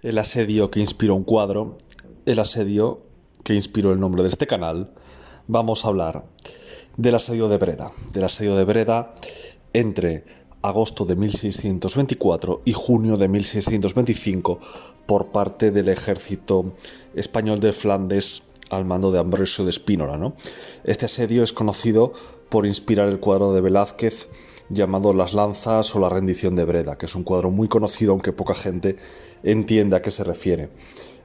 El asedio que inspiró un cuadro, el asedio que inspiró el nombre de este canal. Vamos a hablar del asedio de Breda entre agosto de 1624 y junio de 1625 por parte del ejército español de Flandes al mando de Ambrosio de Spínola, ¿no? Este asedio es conocido por inspirar el cuadro de Velázquez llamado Las Lanzas o la rendición de Breda, que es un cuadro muy conocido aunque poca gente entiende a qué se refiere.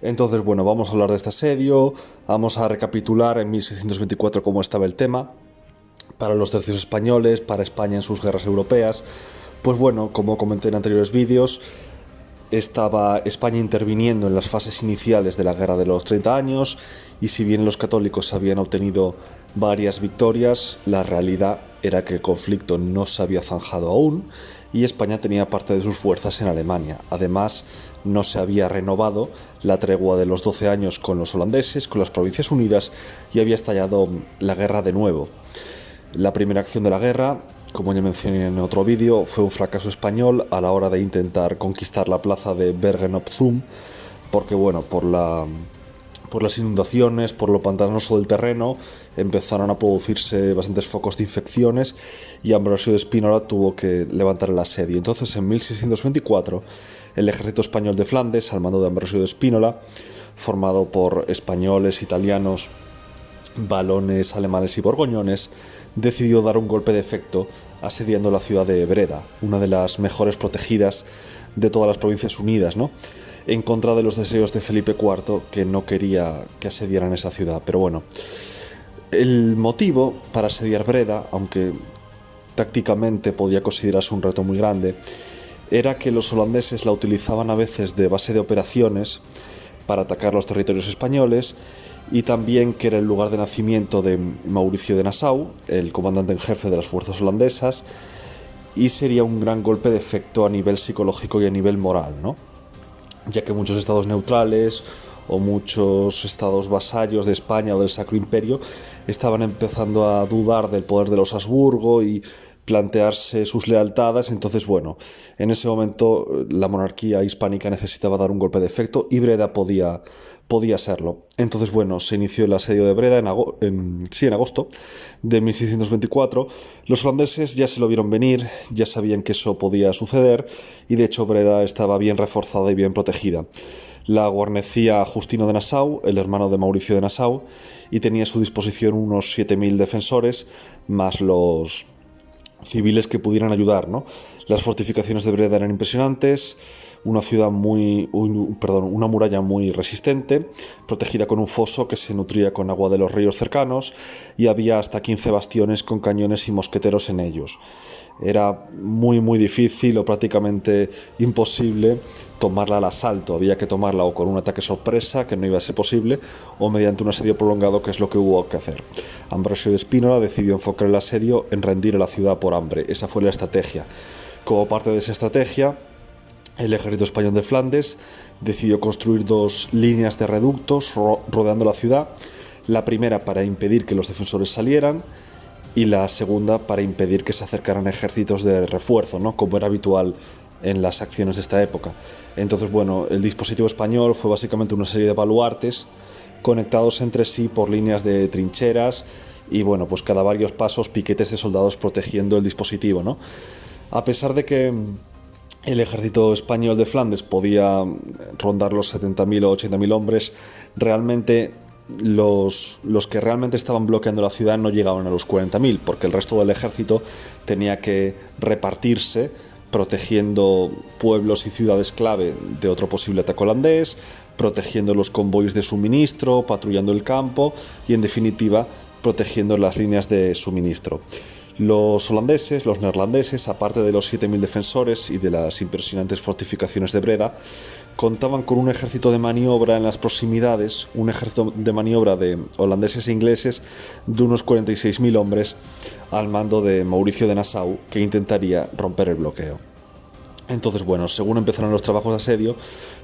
Entonces, bueno, vamos a hablar de este asedio, vamos a recapitular en 1624 cómo estaba el tema para los tercios españoles, para España en sus guerras europeas. Pues bueno, como comenté en anteriores vídeos, estaba España interviniendo en las fases iniciales de la Guerra de los 30 años y si bien los católicos habían obtenido varias victorias, la realidad era que el conflicto no se había zanjado aún y España tenía parte de sus fuerzas en Alemania. Además, no se había renovado la tregua de los 12 años con los holandeses, con las Provincias Unidas, y había estallado la guerra de nuevo. La primera acción de la guerra, como ya mencioné en otro vídeo, fue un fracaso español a la hora de intentar conquistar la plaza de Bergen-op-Zoom, porque bueno, por las inundaciones, por lo pantanoso del terreno, empezaron a producirse bastantes focos de infecciones y Ambrosio de Spínola tuvo que levantar el asedio. Entonces, en 1624, el ejército español de Flandes, al mando de Ambrosio de Spínola, formado por españoles, italianos, valones, alemanes y borgoñones, decidió dar un golpe de efecto asediando la ciudad de Breda, una de las mejores protegidas de todas las Provincias Unidas, ¿no? En contra de los deseos de Felipe IV, que no quería que asediaran esa ciudad. Pero bueno, el motivo para asediar Breda, aunque tácticamente podía considerarse un reto muy grande, era que los holandeses la utilizaban a veces de base de operaciones para atacar los territorios españoles y también que era el lugar de nacimiento de Mauricio de Nassau, el comandante en jefe de las fuerzas holandesas, y sería un gran golpe de efecto a nivel psicológico y a nivel moral, ¿no? Ya que muchos estados neutrales o muchos estados vasallos de España o del Sacro Imperio estaban empezando a dudar del poder de los Habsburgo y plantearse sus lealtades. Entonces, bueno, en ese momento la monarquía hispánica necesitaba dar un golpe de efecto y Breda podía serlo. Entonces, bueno, se inició el asedio de Breda en agosto de 1624. Los holandeses ya se lo vieron venir, ya sabían que eso podía suceder y de hecho Breda estaba bien reforzada y bien protegida. La guarnecía Justino de Nassau, el hermano de Mauricio de Nassau, y tenía a su disposición unos 7.000 defensores, más los civiles que pudieran ayudar, ¿no? Las fortificaciones de Breda eran impresionantes, una una muralla muy resistente, protegida con un foso que se nutría con agua de los ríos cercanos, y había hasta 15 bastiones con cañones y mosqueteros en ellos. Era muy difícil o prácticamente imposible tomarla al asalto. Había que tomarla o con un ataque sorpresa, que no iba a ser posible, o mediante un asedio prolongado, que es lo que hubo que hacer. Ambrosio de Spínola decidió enfocar el asedio en rendir a la ciudad por hambre. Esa fue la estrategia. Como parte de esa estrategia, el ejército español de Flandes decidió construir dos líneas de reductos rodeando la ciudad. La primera para impedir que los defensores salieran y la segunda para impedir que se acercaran ejércitos de refuerzo, ¿no? Como era habitual en las acciones de esta época. Entonces, bueno, el dispositivo español fue básicamente una serie de baluartes conectados entre sí por líneas de trincheras y, bueno, pues cada varios pasos piquetes de soldados protegiendo el dispositivo, ¿no? A pesar de que el ejército español de Flandes podía rondar los 70.000 o 80.000 hombres, realmente los que realmente estaban bloqueando la ciudad no llegaban a los 40.000, porque el resto del ejército tenía que repartirse protegiendo pueblos y ciudades clave de otro posible ataque holandés, protegiendo los convoyes de suministro, patrullando el campo y, en definitiva, protegiendo las líneas de suministro. Los holandeses, los neerlandeses, aparte de los 7.000 defensores y de las impresionantes fortificaciones de Breda, contaban con un ejército de maniobra en las proximidades, un ejército de maniobra de holandeses e ingleses de unos 46.000 hombres al mando de Mauricio de Nassau, que intentaría romper el bloqueo. Entonces, bueno, según empezaron los trabajos de asedio,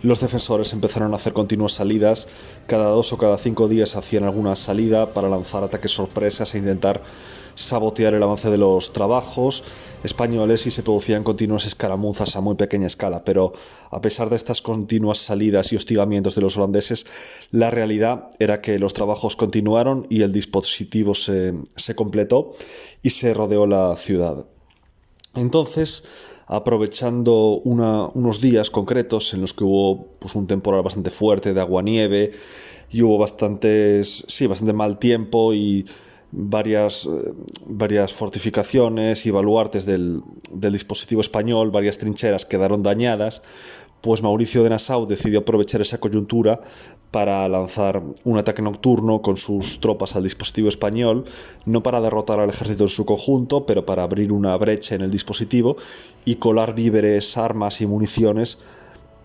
los defensores empezaron a hacer continuas salidas. Cada 2 o cada 5 días hacían alguna salida para lanzar ataques sorpresas e intentar sabotear el avance de los trabajos españoles, y se producían continuas escaramuzas a muy pequeña escala. Pero a pesar de estas continuas salidas y hostigamientos de los holandeses, la realidad era que los trabajos continuaron y el dispositivo se completó y se rodeó la ciudad. Entonces, aprovechando unos días concretos en los que hubo pues, un temporal bastante fuerte de agua-nieve y hubo bastante mal tiempo y varias fortificaciones y baluartes del dispositivo español, varias trincheras quedaron dañadas, pues Mauricio de Nassau decidió aprovechar esa coyuntura para lanzar un ataque nocturno con sus tropas al dispositivo español, no para derrotar al ejército en su conjunto, pero para abrir una brecha en el dispositivo y colar víveres, armas y municiones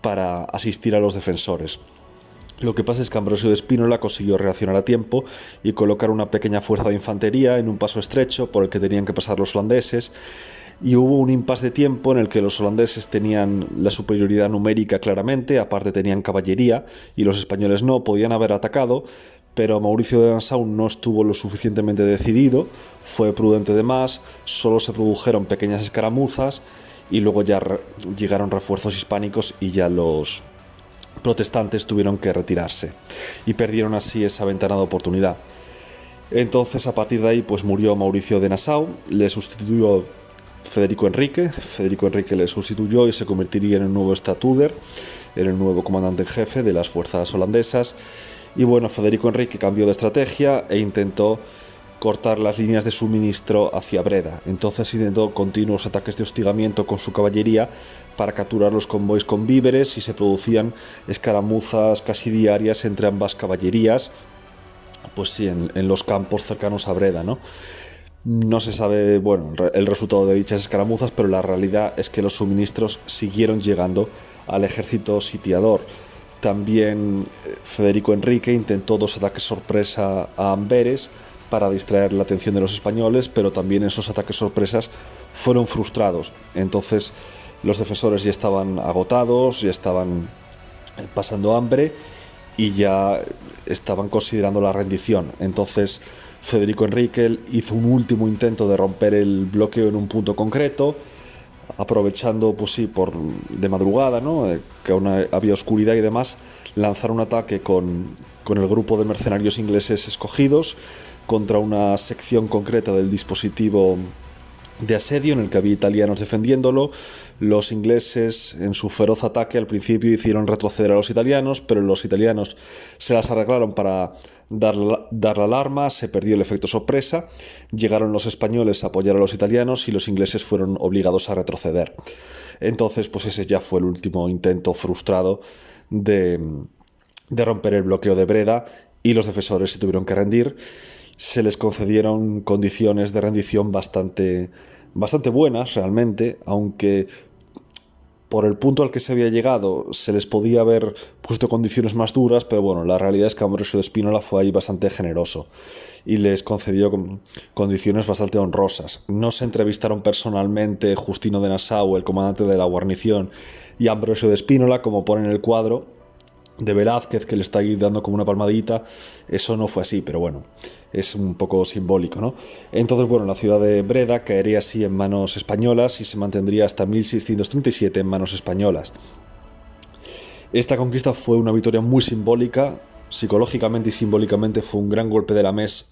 para asistir a los defensores. Lo que pasa es que Ambrosio de Spínola consiguió reaccionar a tiempo y colocar una pequeña fuerza de infantería en un paso estrecho por el que tenían que pasar los holandeses, y hubo un impasse de tiempo en el que los holandeses tenían la superioridad numérica claramente, aparte tenían caballería y los españoles no, podían haber atacado, pero Mauricio de Nassau no estuvo lo suficientemente decidido, fue prudente de más, solo se produjeron pequeñas escaramuzas y luego ya llegaron refuerzos hispánicos y ya los protestantes tuvieron que retirarse y perdieron así esa ventana de oportunidad. Entonces, a partir de ahí, pues murió Mauricio de Nassau, le sustituyó Federico Enrique le sustituyó y se convertiría en el nuevo Statuder, en el nuevo comandante en jefe de las fuerzas holandesas. Y bueno, Federico Enrique cambió de estrategia e intentó cortar las líneas de suministro hacia Breda. Entonces intentó continuos ataques de hostigamiento con su caballería para capturar los convoys con víveres, y se producían escaramuzas casi diarias entre ambas caballerías, pues sí, en los campos cercanos a Breda, ¿no? No se sabe, bueno, el resultado de dichas escaramuzas, pero la realidad es que los suministros siguieron llegando al ejército sitiador. También Federico Enrique intentó 2 ataques sorpresa a Amberes para distraer la atención de los españoles, pero también esos ataques sorpresas fueron frustrados. Entonces los defensores ya estaban agotados, ya estaban pasando hambre y ya estaban considerando la rendición. Entonces Federico Enrique hizo un último intento de romper el bloqueo en un punto concreto, aprovechando, pues sí, de madrugada, ¿no? Que aún había oscuridad y demás, lanzar un ataque con el grupo de mercenarios ingleses escogidos contra una sección concreta del dispositivo de asedio en el que había italianos defendiéndolo. Los ingleses, en su feroz ataque, al principio hicieron retroceder a los italianos, pero los italianos se las arreglaron para dar la alarma, se perdió el efecto sorpresa, llegaron los españoles a apoyar a los italianos y los ingleses fueron obligados a retroceder. Entonces, pues ese ya fue el último intento frustrado de romper el bloqueo de Breda, y los defensores se tuvieron que rendir. Se les concedieron condiciones de rendición bastante buenas realmente, aunque por el punto al que se había llegado se les podía haber puesto condiciones más duras, pero bueno, la realidad es que Ambrosio de Spínola fue ahí bastante generoso y les concedió condiciones bastante honrosas. No se entrevistaron personalmente Justino de Nassau, el comandante de la guarnición, y Ambrosio de Spínola, como pone en el cuadro de Velázquez, que le está ahí dando como una palmadita. Eso no fue así, pero bueno, es un poco simbólico, ¿no? Entonces, bueno, la ciudad de Breda caería así en manos españolas y se mantendría hasta 1637 en manos españolas. Esta conquista fue una victoria muy simbólica, psicológicamente y simbólicamente fue un gran golpe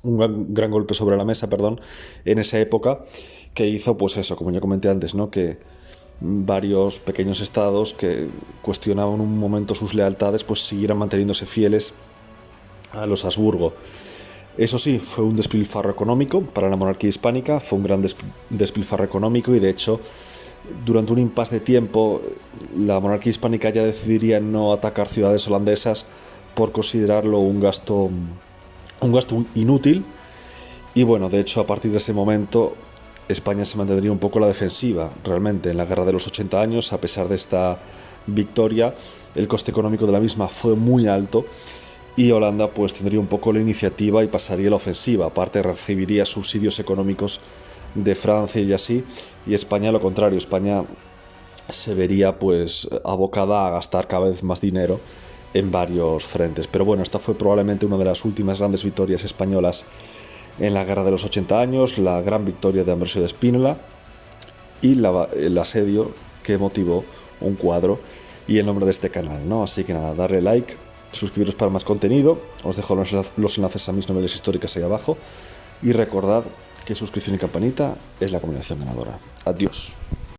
un gran golpe sobre la mesa, en esa época, que hizo, pues eso, como ya comenté antes, ¿no? Que varios pequeños estados que cuestionaban un momento sus lealtades, pues siguieran manteniéndose fieles a los Habsburgo. Eso sí, fue un despilfarro económico para la monarquía hispánica, fue un gran despilfarro económico, y de hecho, durante un impasse de tiempo, la monarquía hispánica ya decidiría no atacar ciudades holandesas por considerarlo un gasto inútil. Y bueno, de hecho, a partir de ese momento España se mantendría un poco a la defensiva. Realmente, en la guerra de los 80 años, a pesar de esta victoria, el coste económico de la misma fue muy alto, y Holanda pues tendría un poco la iniciativa y pasaría la ofensiva. Aparte, recibiría subsidios económicos de Francia y así, y España lo contrario. España se vería pues abocada a gastar cada vez más dinero en varios frentes. Pero bueno, esta fue probablemente una de las últimas grandes victorias españolas en la Guerra de los 80 años, la gran victoria de Ambrosio de Spínola y el asedio que motivó un cuadro y el nombre de este canal, ¿no? Así que nada, darle like, suscribiros para más contenido, os dejo los enlaces a mis novelas históricas ahí abajo y recordad que suscripción y campanita es la combinación ganadora. Adiós.